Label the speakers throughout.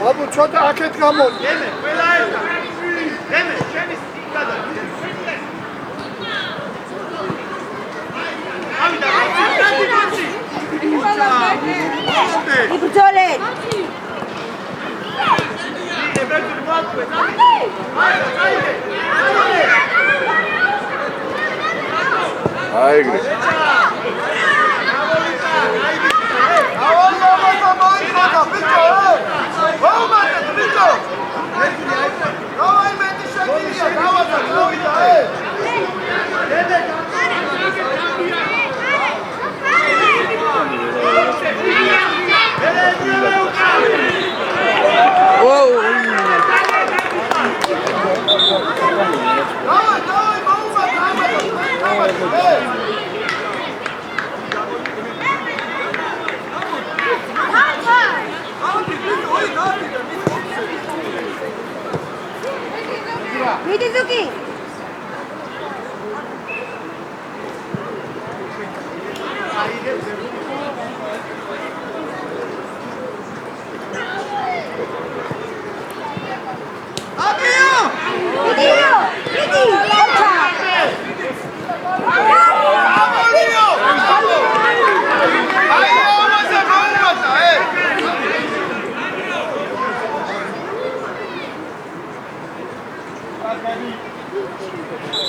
Speaker 1: აბუ ცოტა აქეთ გამოდი.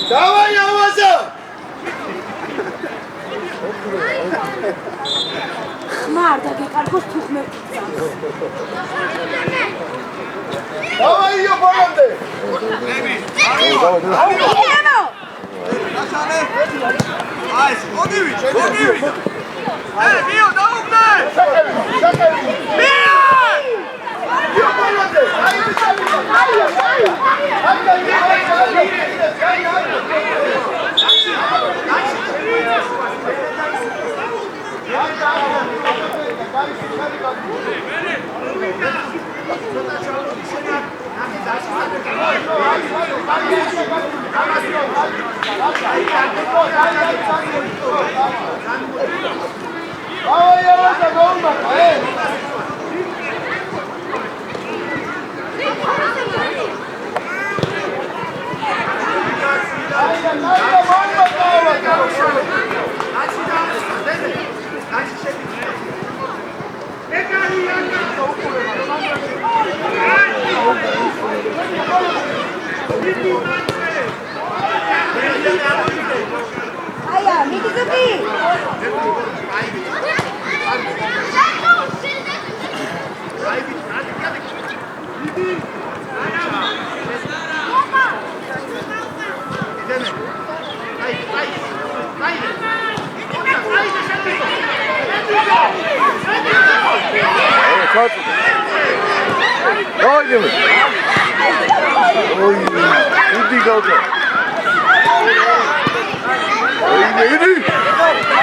Speaker 2: Давай, Аваза!
Speaker 3: Марта, გეკარგოს თუხმე.
Speaker 2: Давай ее баланде! Ай, сходи! Эй, Мио, давай! Мио! Ее баланде!
Speaker 3: Aya, Mikizuki!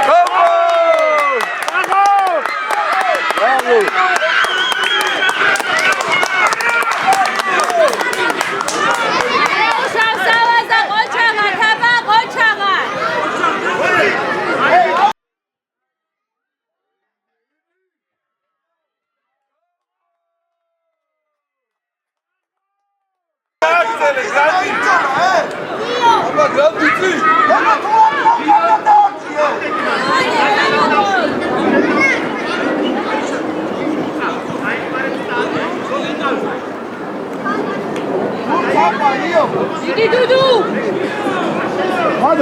Speaker 1: Come on!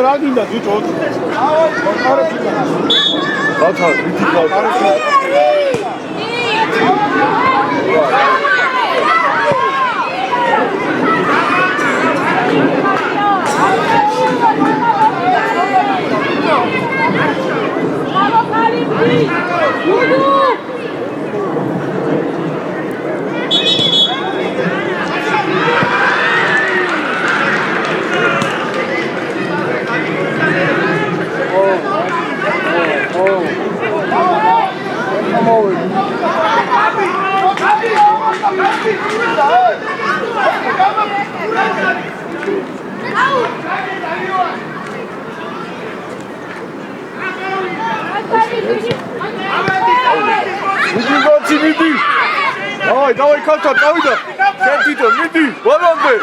Speaker 1: რა გინდა ბიჭო?
Speaker 4: გათა, ვიტი გათა. Давай, Катя, давай, Катя, иди, баланды.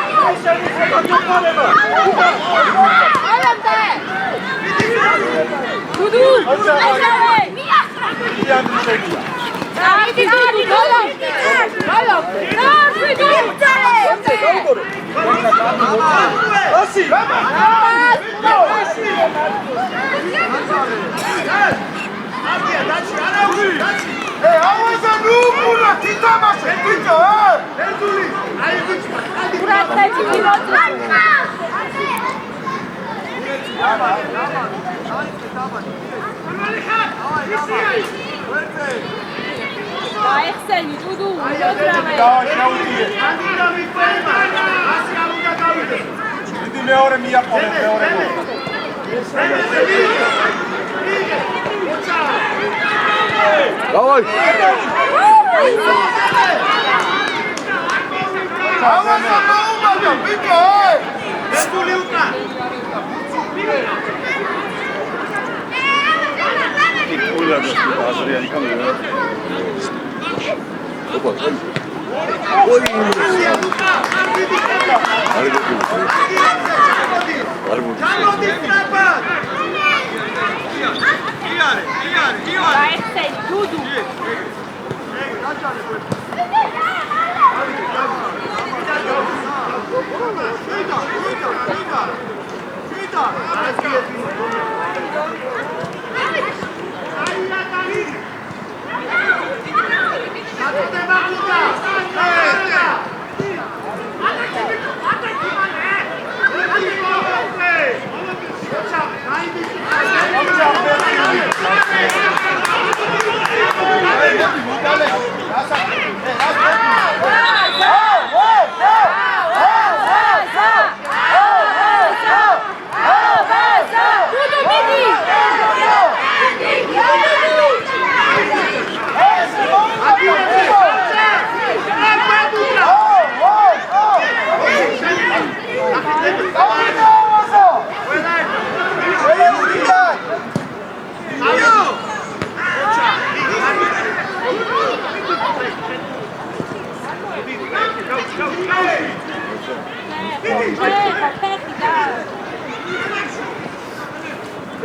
Speaker 3: Excelente, tudo.
Speaker 4: მეორე მიაყოლე მეორე. Давай.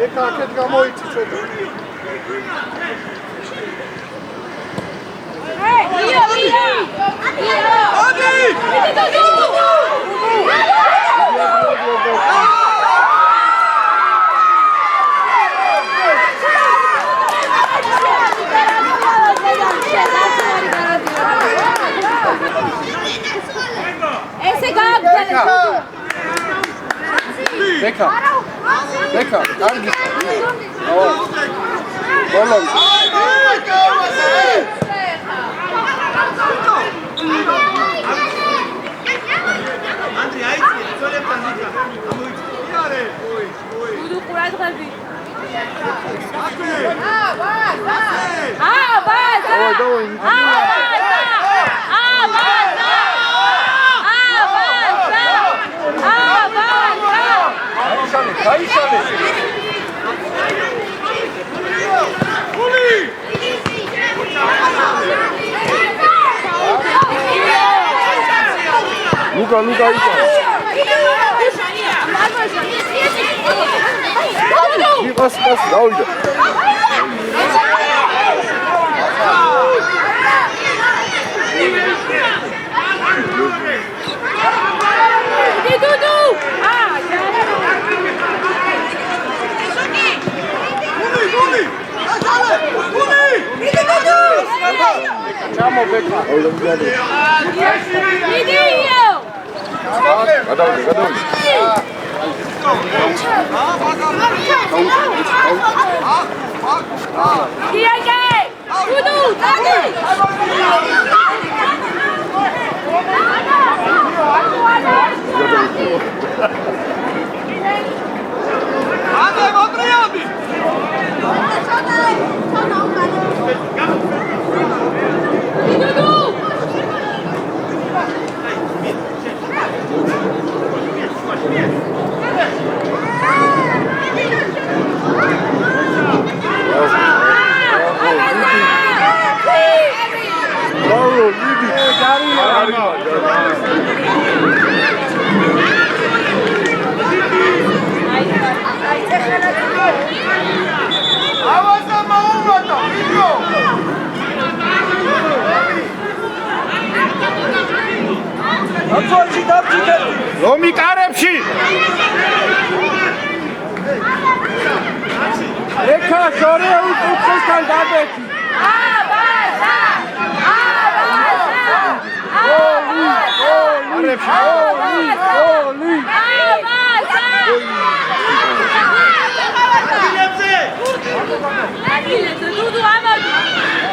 Speaker 1: ეკაკეთ გამოიწი ცოტა. Beka. Beka, კარგი. ბოლო.
Speaker 2: ანდრი აიცი, ძოლებთან იქა. ამოიწი. იარე, ოი, ოი.
Speaker 3: Tudo ყურადღები.
Speaker 4: Luca, Luca, Passa, dá olha.
Speaker 1: Čamo beka.
Speaker 3: Video!
Speaker 4: რომი კარებში ეკა შორე უკუცესთან დაბეჭი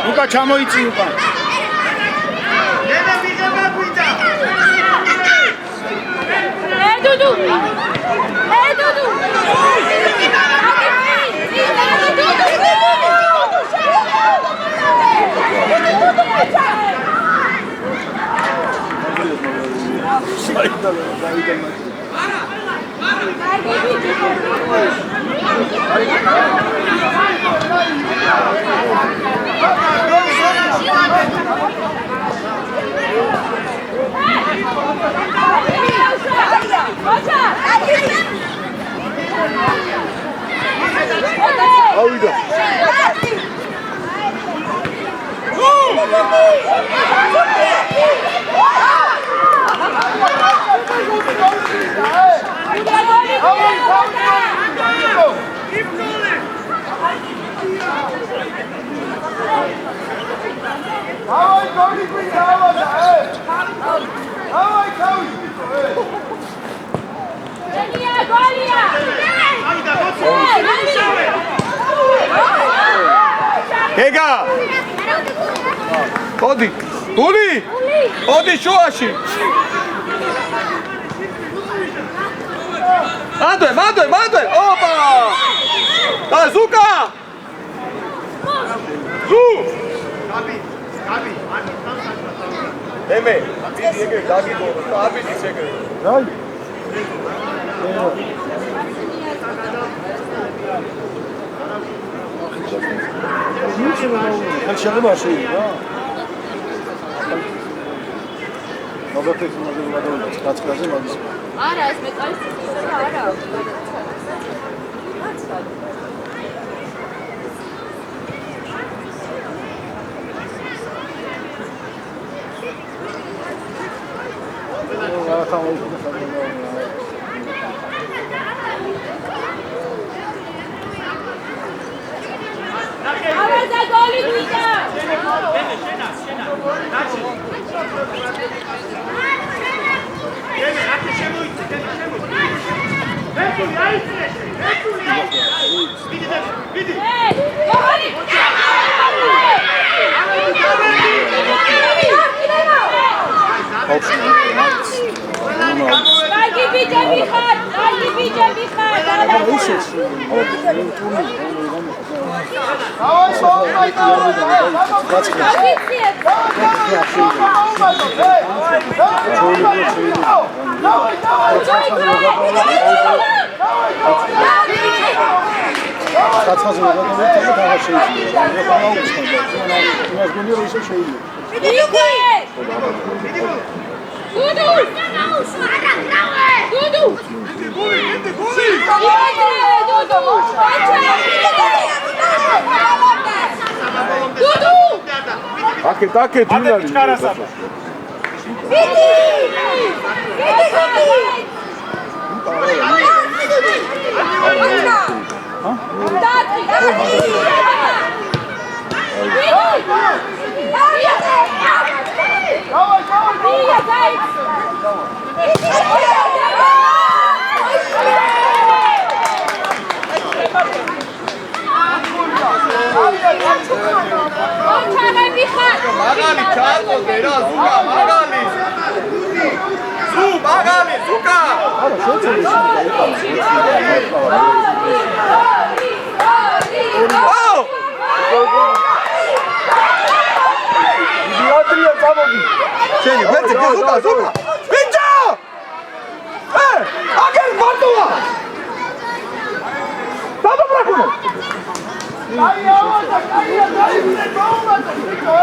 Speaker 4: უკა ჩამოიწი უკან
Speaker 3: Dudu!
Speaker 4: გეგა ოდი გული ოდი შუაში მანდე ოპა და ზუკა ზუ ემე დიდი ეგრე დაგიგო აბიდის ეგრე რაი ხან შეგვიმარში რა მოგეთეს მაგალითად კაცკაზე მაგის
Speaker 3: არა ეს მეტალის ციხე არა
Speaker 4: Აკე დინარი
Speaker 3: Dati!
Speaker 4: Magali, čarko, dera, Zuka, Magali! Magali, Zuka! Idiotria, წამოდი! შენი, ვერცი, Zuka, Zuka! ბიჭო! აგერ მარტოა! დაბაბრაკუნო! აი, ავადა, კაია, დაიბრე, დაუმატა, ბიჭო,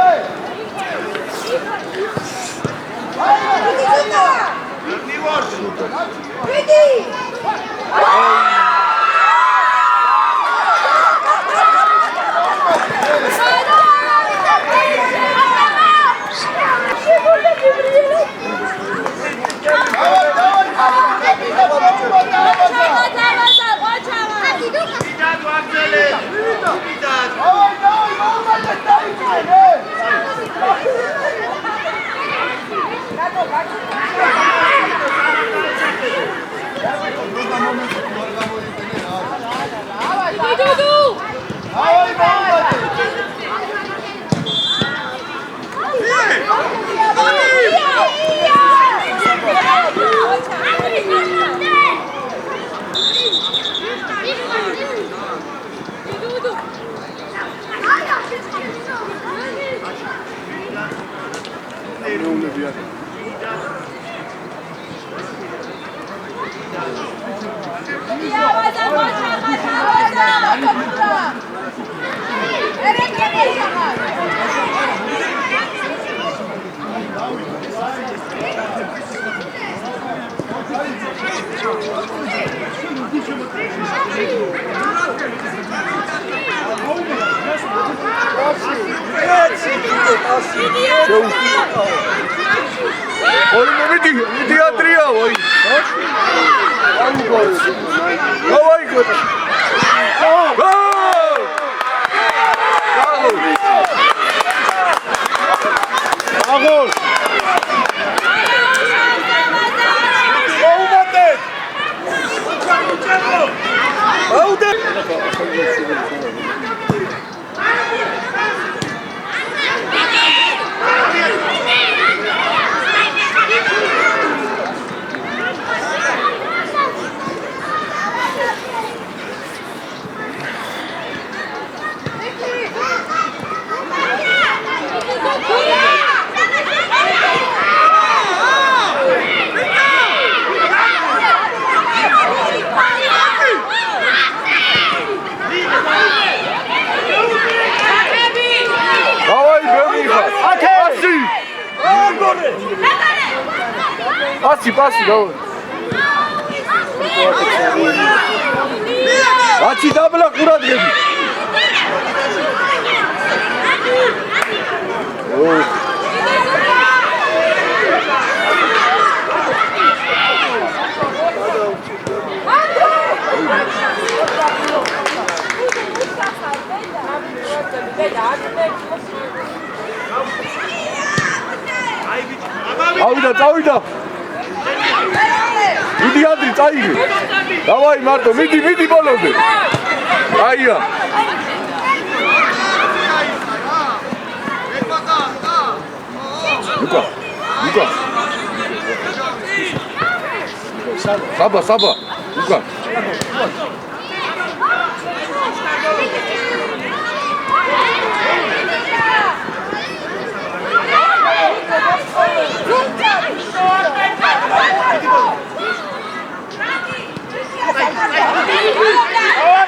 Speaker 4: Passi, go. Achi dabla kurat gedi. Avida. Midi Andri, წაიგე. Davai მარტო, მიდი ბოლომდე. აია. Luka. Saba. Luka.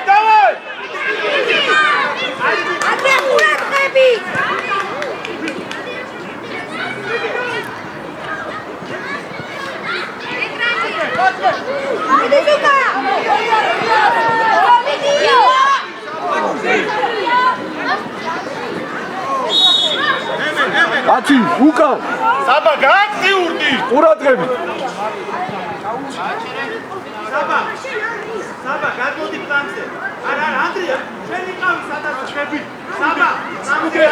Speaker 4: Давай! Ati, Luka! Saba, gatti urdi! Uradgები!
Speaker 2: Saba, გადმოდი პლანზე. არა, ანდრია, შენ იყავი სადაც ხები. Saba, სამუგრე.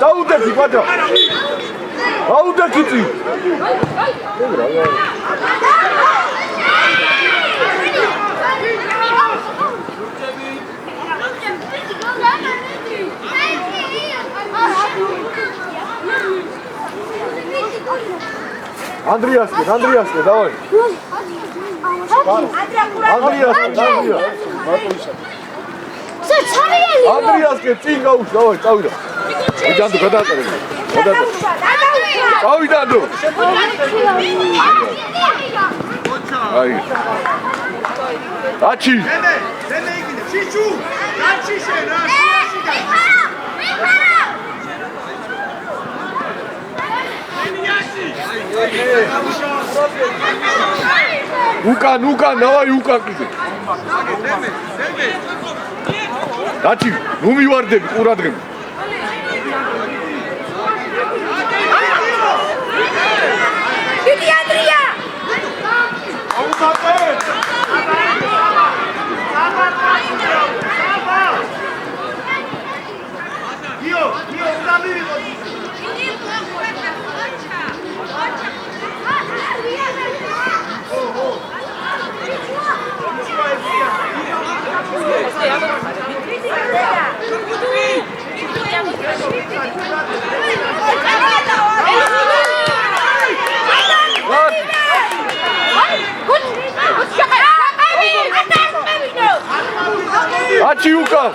Speaker 4: დაუდექი, ბაჭა. დაუდექი წინ. Andriaske, давай. Andriaske, წინ გაუშვ, давай, წავიდა. ვიდანდო გადააწერე. წავიდანდო. აი. აჩი.
Speaker 2: ზემე იქნებ, შიჩუ. რაჩი შენ, რა შიში და.
Speaker 4: უკან, давай უკან კიდე. დაჩი, ნუ მივარდები ყურადღები.
Speaker 3: დიდი ანდრია!
Speaker 4: აჩი უკან.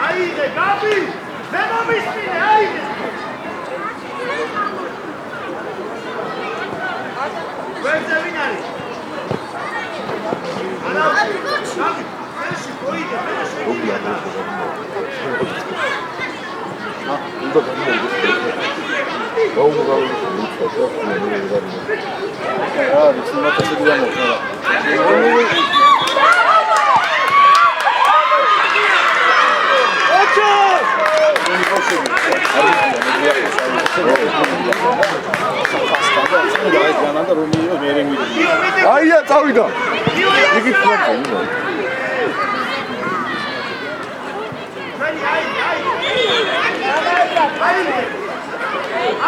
Speaker 2: აიდე, გაბი! მე მომისმინე, აიდე! ვერზე ვინ არის? გაბი, ეში მოიდე, მე შეგიძლია და.
Speaker 4: აია, წავიდა. იგი თქვენთან იყო.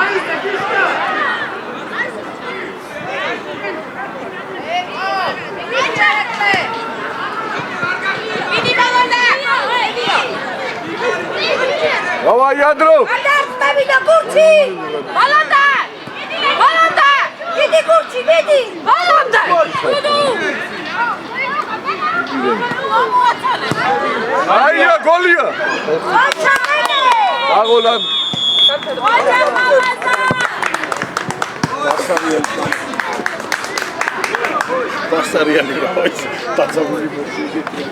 Speaker 2: აიდე, კიშკა!
Speaker 4: Давай, ядро!
Speaker 3: Давида курчи! Баланда! Иди курчи, иди! Баланда!
Speaker 4: Айя, голия! Аголан! Დასარიანი რა ვიცი, დაწაგული მოხდი.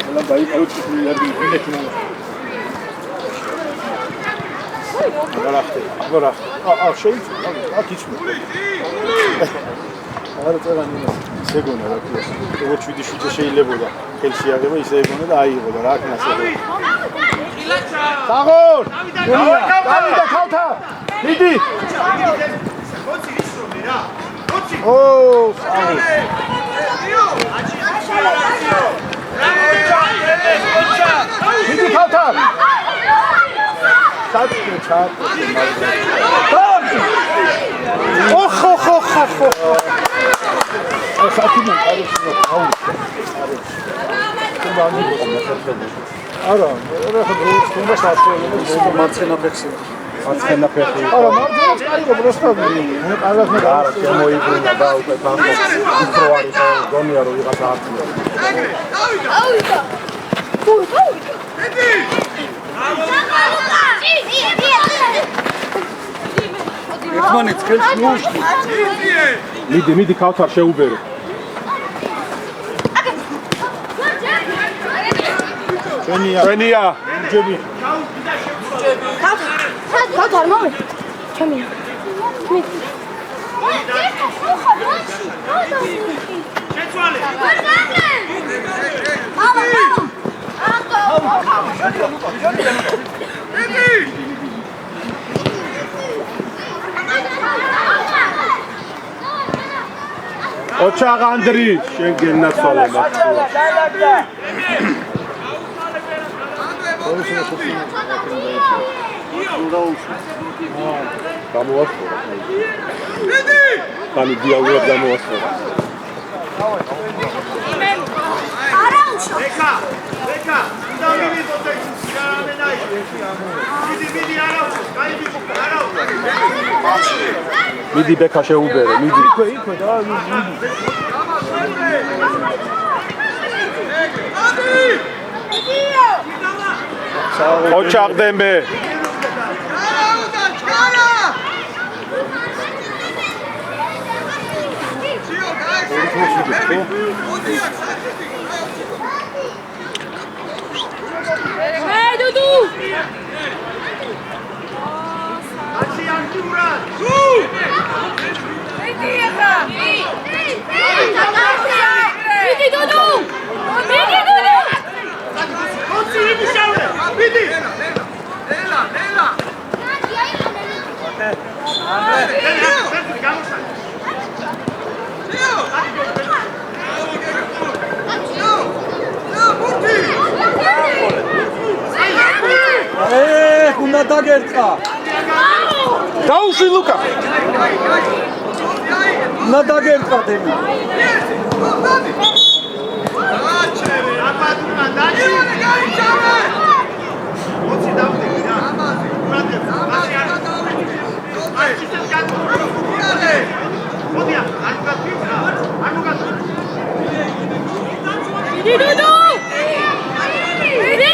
Speaker 4: Ela vai para outro lugar de bilhete não. Agora. Şey. Hiç mi? Ara წერანი სეგონა რა ქვია. როგორც ვიდი შუჭე შეიძლებოდა. ხელში აღება ისე ეგონა და აიღო და რა ქნას ეგო. დაღორ! დავიდა ხალთა! მიდი!
Speaker 2: ხოცი ისრომე რა. ხოცი.
Speaker 4: ო, საღორ. მიდი ხალთა! ჩატკე. ოხ. საათიდან კარგია აუ. არა, რა ხდება საათზე მარცხენა ფეხი. არა, მარცხენაც კარგია, просто მე კარგად მე არა, შემოიბრუნა და უკვე ბანკო უფრო არის გონია რომ ვიღაცა არტია.
Speaker 3: ავიდა. ედი!
Speaker 4: ერთმანეთს ხელს მოუშლით. მიდი, ქავთარ შეუბერო. ჩვენია ჯები
Speaker 3: Kaut ar mami. Čemi.
Speaker 2: შეცვალე
Speaker 3: Mama, mama.
Speaker 4: ოჩაღ ანდრი შენ გენაცვალე გამოასწორა კანი დიალოგად გამოასწორა
Speaker 2: ეკა უნდა მივიდოთ ეს გამენაი მიდი არაუს გაიდი არაუს
Speaker 4: მიდი ბექა შეუბერე მიდი იქვე და ოჩაღ დემბე
Speaker 3: Hey, Dudu.
Speaker 2: აში ანტურა
Speaker 3: Vidi, Dudu. Vidi, Dudu.
Speaker 2: კონცი იმუშავე მიდი
Speaker 4: უნდა დაგერწა დაუშვი ლუკა უნდა დაგერწა დემი
Speaker 2: აბადუნა დაჩი კონცი დავდები რა აბაზი აი შეიძლება გაკეთო მოდია ანუ გაკეთო ანუ გაკეთო
Speaker 3: Vidi, Dudu. Vidi,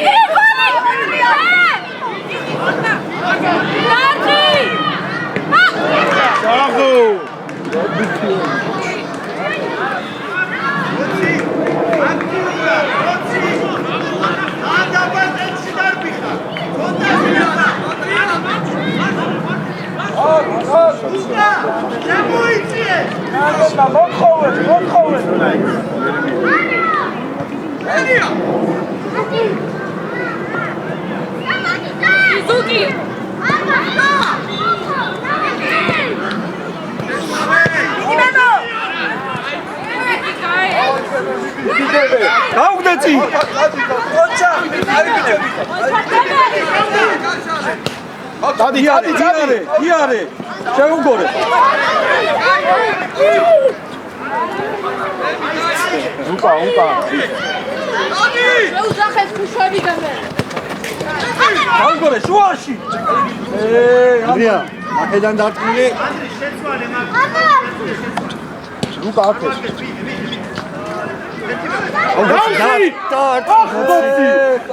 Speaker 4: ჩაღო
Speaker 2: კონცი ანტურა კონცი ანდაბაზეში დარბიხა კონდა შემოიწიე მოთხოვე
Speaker 3: Suzuki.
Speaker 4: გაუგდეცი დადი იარე შეუგორე უკა
Speaker 3: Შეუძახეს ქუშვები გამე.
Speaker 4: გაუგორე შუაში ანდრია აქედან დარტყმული
Speaker 2: ანდრი შეცვალე
Speaker 4: უკა აქე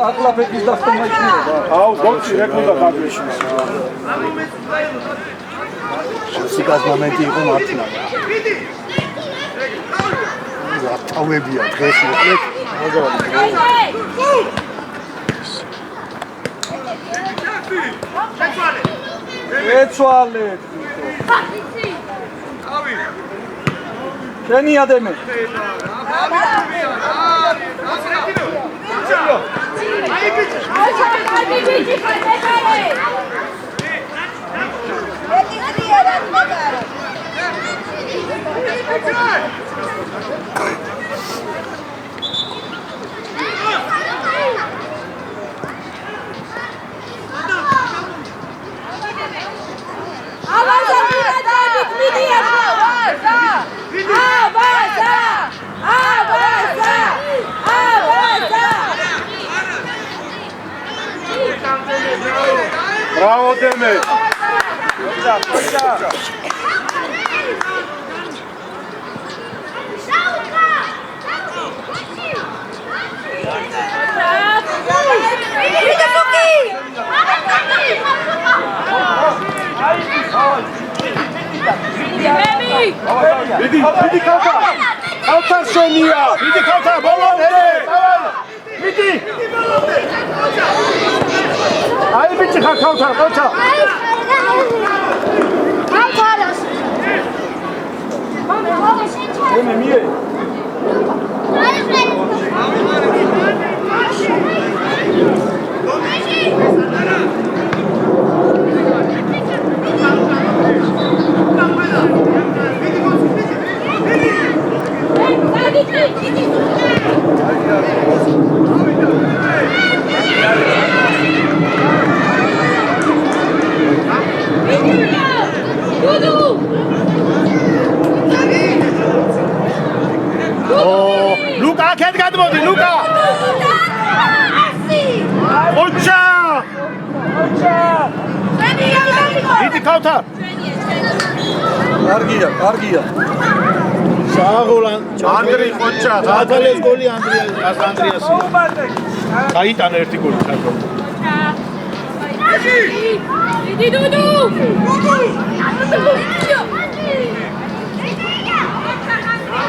Speaker 4: აკლაფეთის დასტომა იქნება აუ გონცი რეკნუდა დაგეშინა სიკას მომენტი იყო მართლა ავებია დღეს მოკლედ ეცვალე შენი ადემე Bravo Demir. Vidi kalta. Kalta şeniya. Vidi kalta. Balon hele. მიდი. აი ბიჭი ხარ ქავთარ, ყოჩა. ემე მიე. ლუკა აქეთ გადმოდი ლუკა ოჩა იდი ქავთა კარგია საღოლან ანდრი ოჩა გადალეს გოლი ანდრიასი გაიტანა ერთი გოლი ხარბო
Speaker 3: იდი დუდუ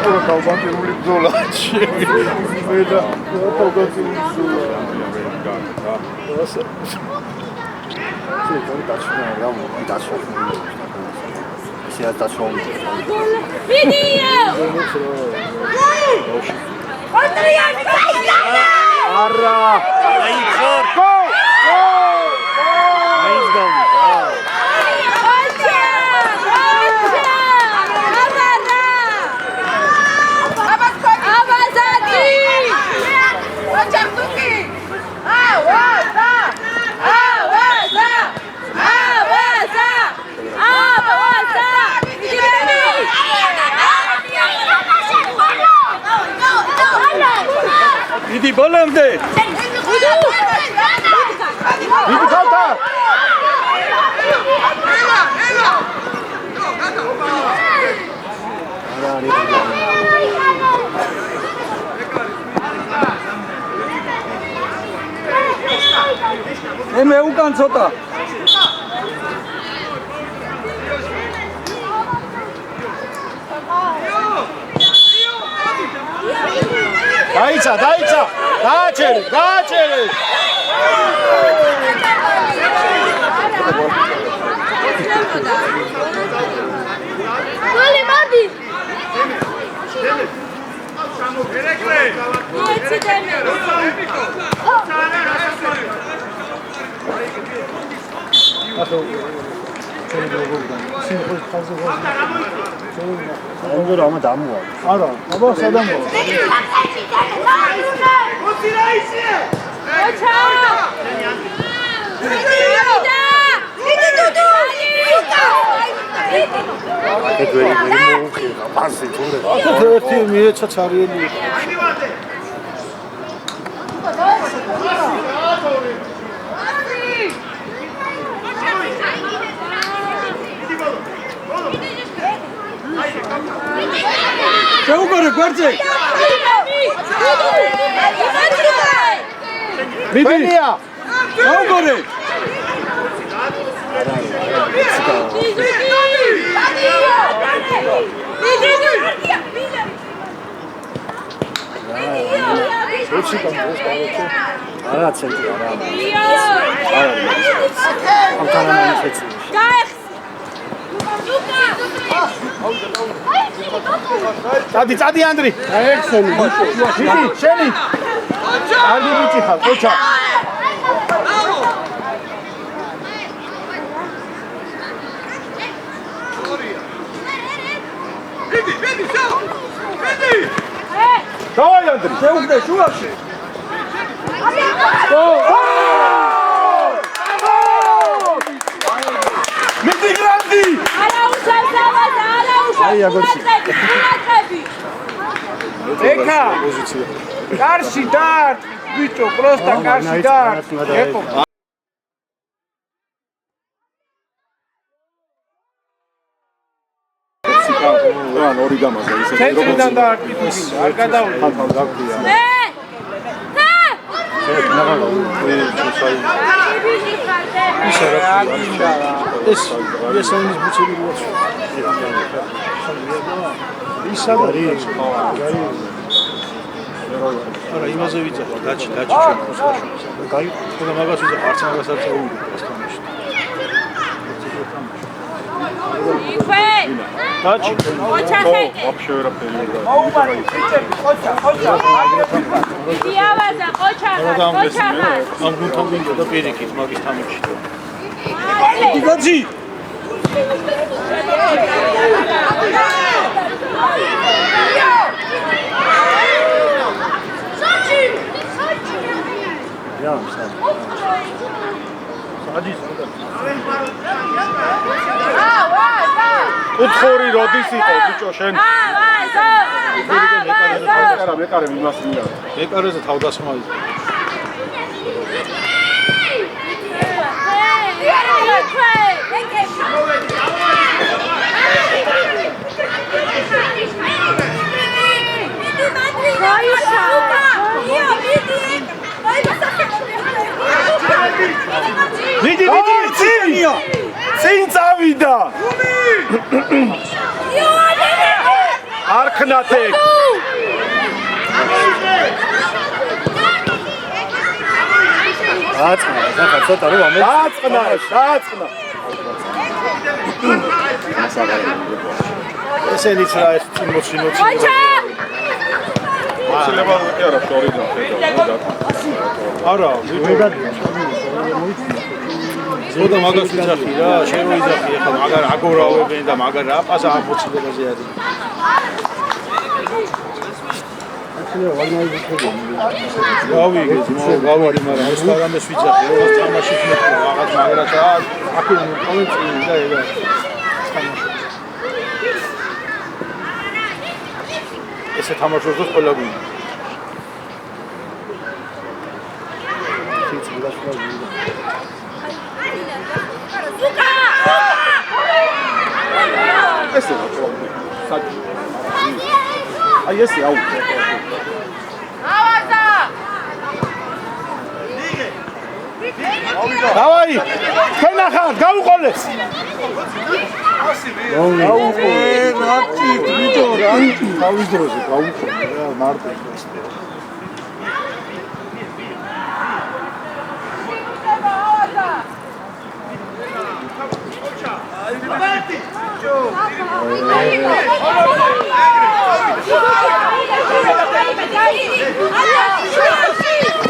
Speaker 4: ო გავბანტებული ბრძოლა მე და გავბანტებული ბრძოლა იდი ბოლომდე იდი ქავთა ემე უკან ცოტა დაიცა გააჩერე
Speaker 3: გოლი მოდი
Speaker 4: 엉덩이 아마 나무야. 알아. 봐봐, 사담 거. 팀이 차차리니. 세우거를 걸지. 미디야. 세우거를. 알아, 진짜 알아. 감탄하는 새치. 짜디 안드리. 엑셀. 셰니. 안드리 찌하. 오차. 나와요 안드리. 세우대 슈가시. 미티 그란디. Ai, agora sim. Eka! Karshi dart! Bicho, prosta karshi dart! Eto. An origamaza ისე
Speaker 1: ცენტრიდან დაარკვინა, არ გადავიდა.
Speaker 4: ეს ენის ბუჩები როა. ისაა. არა, იმაზე ვიძახო, დაჩი ჩვენ მოსაშოს. გაიგო მაგას ვიძახო, არც მაგას არ წაუვიდე ეს თამაში. დაჩი.
Speaker 5: вообще ვერაფერი არ და.
Speaker 3: დიავაზა, ოჩახა.
Speaker 4: ამ გუნდთან ვინდა და პირიქით მაგის თამაში. იგაძი.
Speaker 5: უთხორი როდის იყო ბიჭო შენ? მეკარე იმას მინდა.
Speaker 4: მეკარეზე თავდასხმა იყო.
Speaker 5: მიდი წინ წავიდა არქნათე დააწყნა
Speaker 4: ესენიც რა ეს წინ მოცინოც
Speaker 5: შეიძლება კი არა შორიდან
Speaker 4: არა ზოდა მაგას ვიძახი რა შენ რო ვიძახი ახლა მაგარ აგორავებენ და მაგარ რა პასა ამოცინებაზე არის გავიგე გავარი მაგრამ ეს რამეს ვიძახი როგორც თამაში ხმები რაღაც მაგრა და აქ კომენტი და ეგა ესე თამაშობს და ყველა გვინდა
Speaker 5: ესე რა საჭი აი ესე აუ
Speaker 3: ავაზა
Speaker 5: დავაი ქენახად გაუყოლეს
Speaker 4: გაუყოლე რატი ვიდო რა თავის დროზე გაუყოლე რა მარტო ეს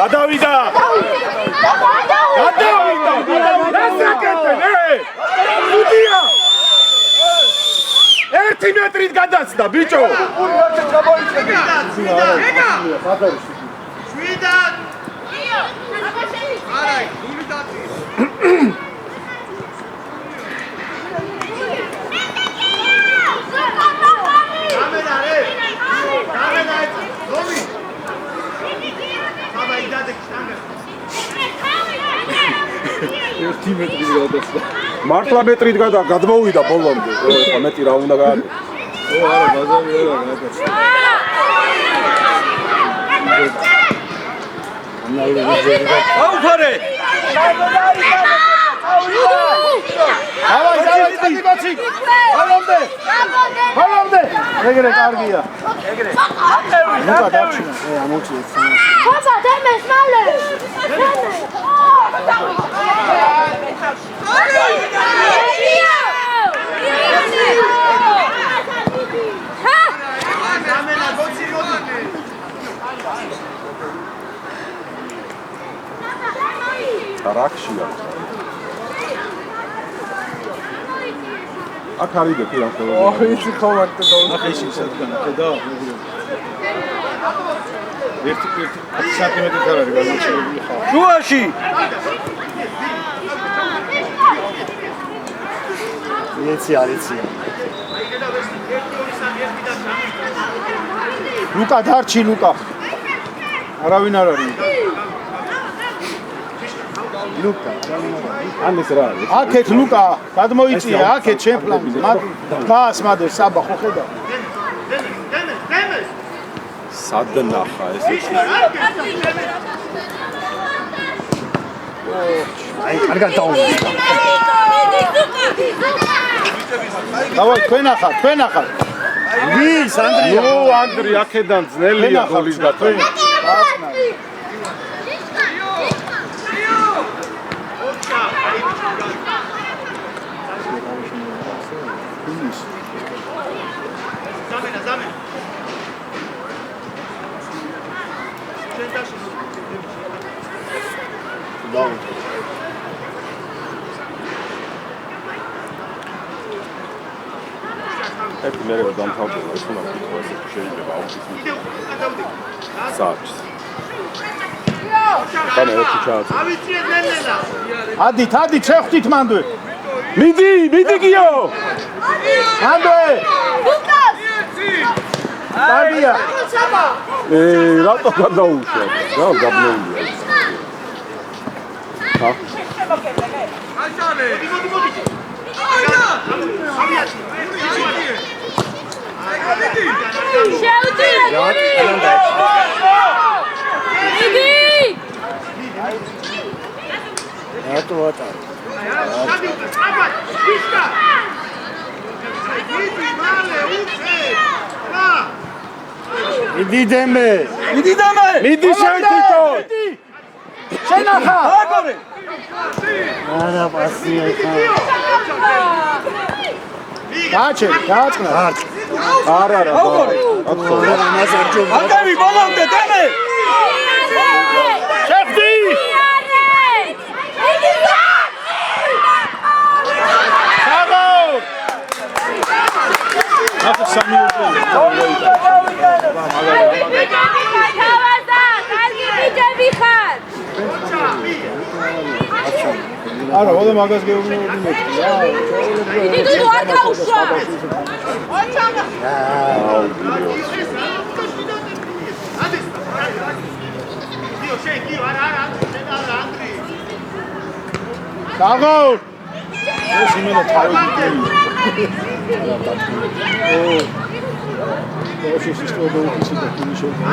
Speaker 5: გადავიდა უდია 1 მეტრით გადაცდა ბიჭო
Speaker 2: შვიდად არა გული დაწი
Speaker 5: მართლა მეტრით გადმოვიდა ბოლომდე ხო მეტი რა უნდა გააკეთო
Speaker 4: არა ბაზარი არა გააკეთე
Speaker 5: აუფარე
Speaker 4: ბოლომდე ეგრე კარგია ნუკა დარჩინა ამოწიეთ
Speaker 3: ხობა დემეს მალე
Speaker 5: რაქშია აქ არის და კი ამ ხოლმე
Speaker 4: იცი ხომარტა და ახლა ის ისადგან ხედა ერთი 10 სანტიმეტრით არ არის გამოჩენილი ხა
Speaker 5: შუაში
Speaker 4: იცი არიცი
Speaker 5: ლუკა დარჩი ლუკა არავინ არ არის ლუკა ამის რა არის აქეთ ლუკა გადმოიწია აქეთ შენ ფლანგზე გას მადე საბა ხო ხედავ სადნახა ეს
Speaker 4: აი კარგად დაუვიდა
Speaker 5: დავაი თქვენ ახალ ვის ანდრია ნუ ანდრი აქედან ძნელია გოლის გატანა
Speaker 6: ერთი მერე დამთავრდება ის უნდა ვთქვა ესე შეიძლება აუცილებლად საჭს ხანე ერთი ჩააწ
Speaker 2: ავიწიეთ ნენელა
Speaker 5: ადით შეხვდით მანდვე მიდი გიო მანდვე
Speaker 3: ლუკას
Speaker 5: დარბია
Speaker 6: რატო გადაუშვა რა გაბნეულია ხა
Speaker 2: აჟანე მოდი აია ამიათი
Speaker 5: მიდი შევთითო შენახა აგორე არა პასია გააჩქნა არა აგარი ბოლომდე დემე შევთი აფა სამიუზე არა, ვადა მაგას გეუბნები მეტი რა.
Speaker 3: დიდი თუ არ გაუშვა.
Speaker 5: საღოლ. ეს იმენა თავი. ეს ის ისტორიული სიტუაცია შეიძლება.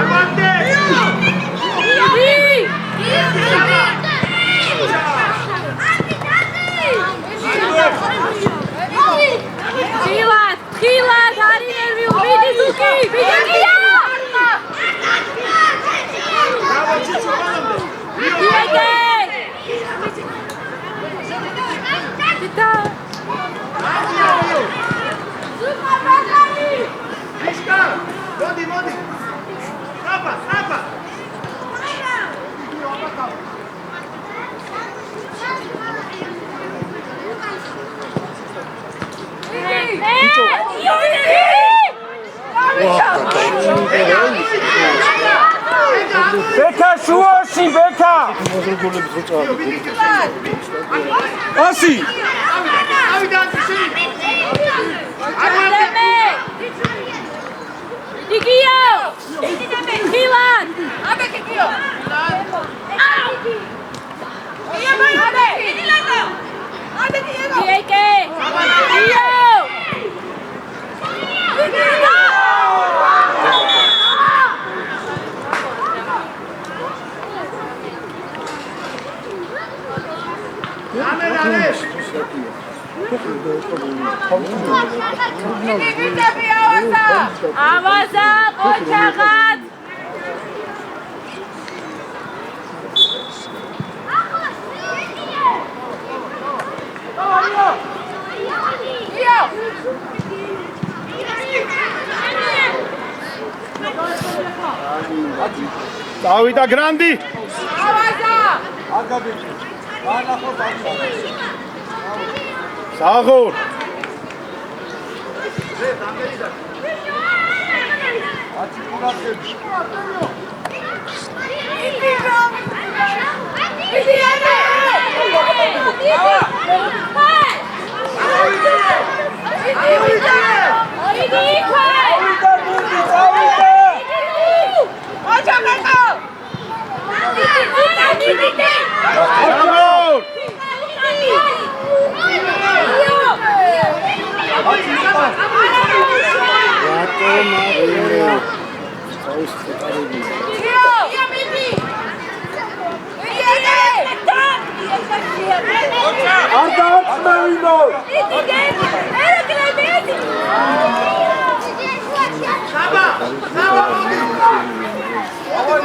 Speaker 3: ხილად არის ნერვიულ მიდიზუკი მიდიგია
Speaker 2: მოდი აბა
Speaker 5: ბექა შუაში ბექა ასი
Speaker 3: იგიო ხილად აბე კიკიო ავაზა ყოჩაღად
Speaker 5: დავიდა გრანდი
Speaker 3: ავაზა
Speaker 5: საღოლ
Speaker 2: აბა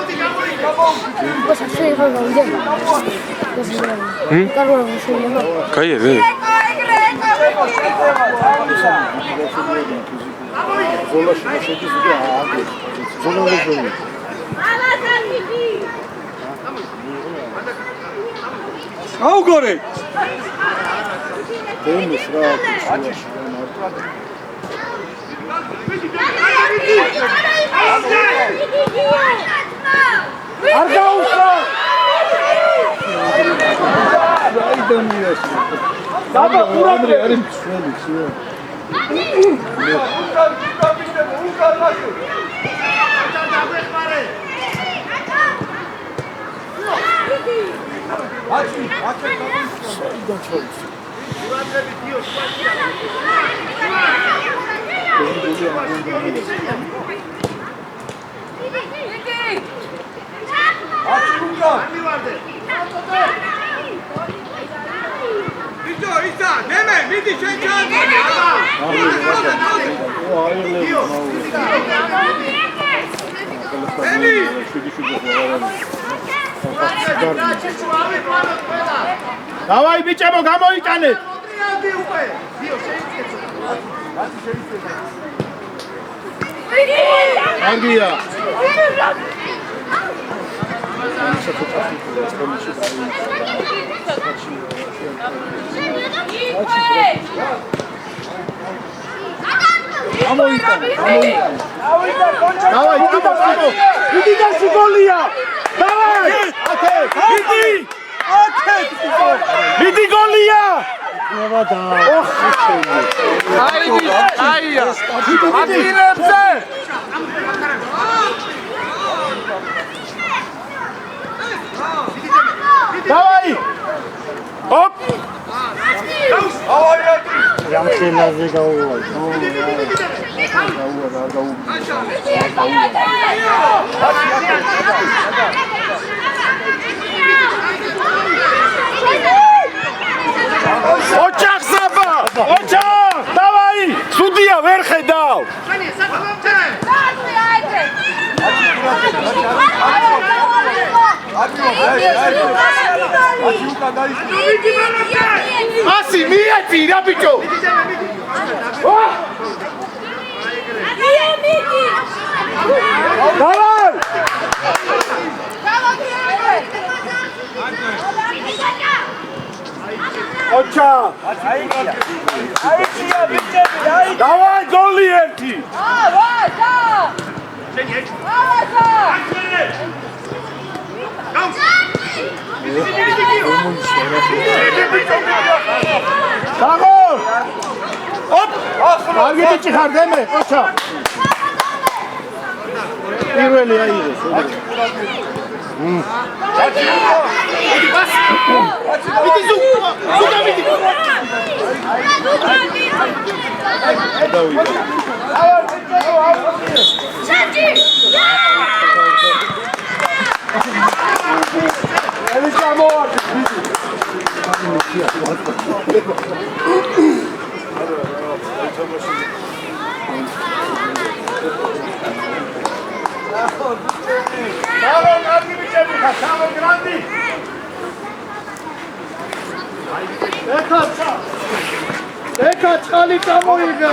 Speaker 7: გაიარე.
Speaker 4: ზოლაში შედის და აგე. ზოლაში.
Speaker 5: აუგორე.
Speaker 4: დემის რა.
Speaker 5: არ გაუსვა.
Speaker 4: აიდანიას.
Speaker 5: დაბა ყურადღე
Speaker 4: არის მშვენი, ციო.
Speaker 5: დავაი ბიჭებო გამოიტანეთ. აგია. დავაი, გამო. იგი გასიგოლია. დავაი. იგი. მიდი გოლია! აია! აკილებზე! დავაი! ოპ!
Speaker 4: რამხელაზე გაუვა.
Speaker 5: ოჩახ საბა! ოჩახ! დავაი! სუდია ვერ ხედავ! ასი მიეწი რა ბიჭო! დავაი! ოჩა! დავაი გოლი ერთი! გაგო! ოპ! კარგი ბიჭი ხარ დემე, ოჩა! პირველი აიღეს. ეკა წყალი წამოიღე.